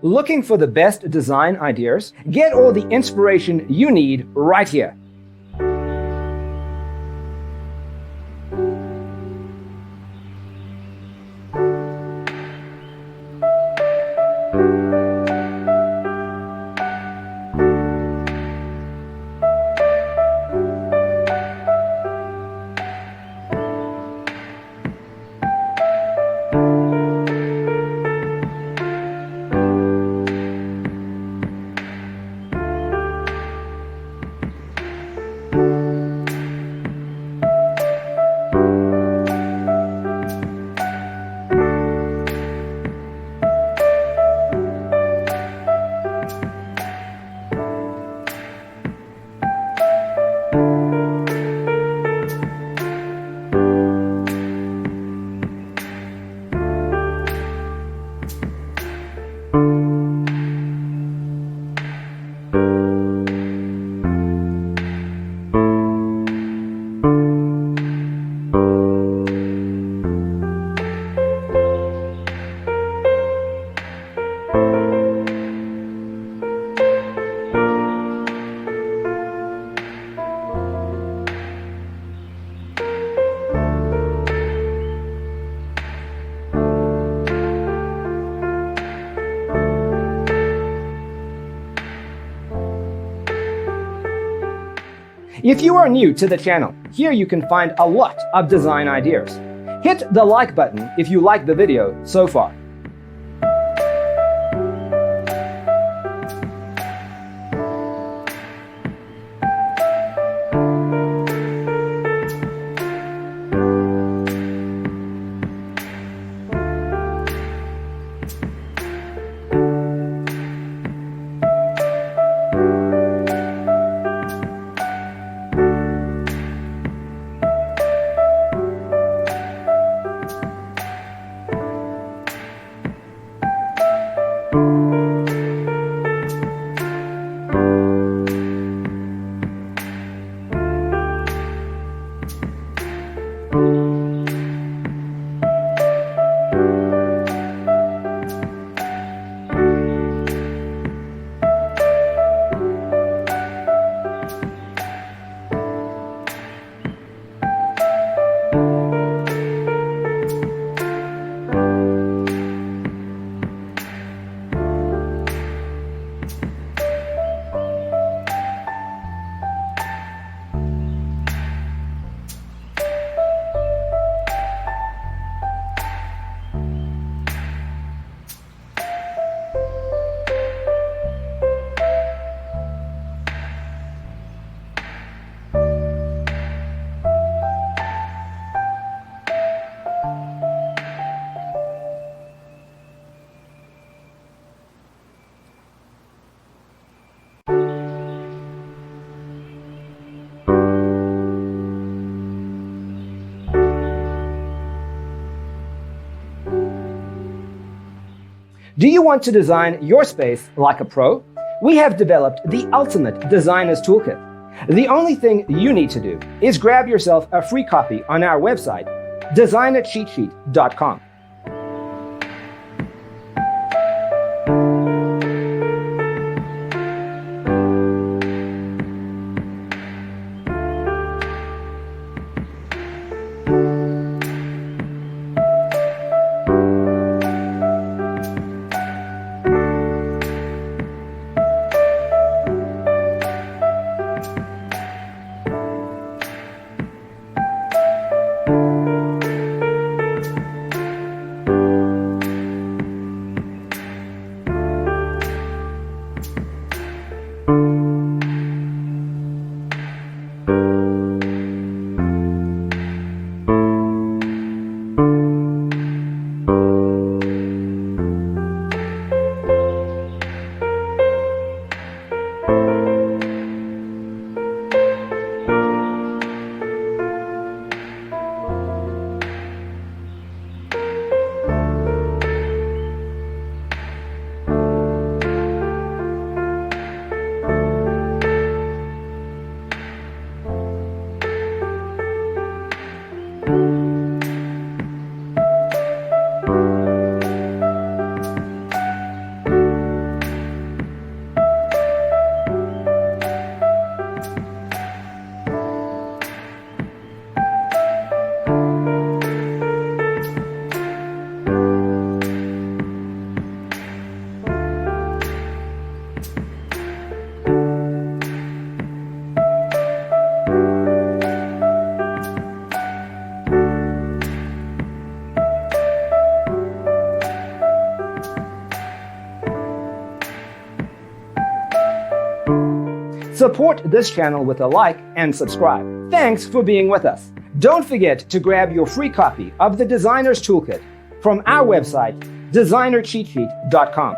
Looking for the best design ideas? Get all the inspiration you need right here. If you are new to the channel, here you can find a lot of design ideas. Hit the like button if you like the video so far. Do you want to design your space like a pro? We have developed the ultimate designer's toolkit. The only thing you need to do is grab yourself a free copy on our website, designercheatsheet.com. Support this channel with a like and subscribe. Thanks for being with us. Don't forget to grab your free copy of the Designer's Toolkit from our website, designercheatsheet.com.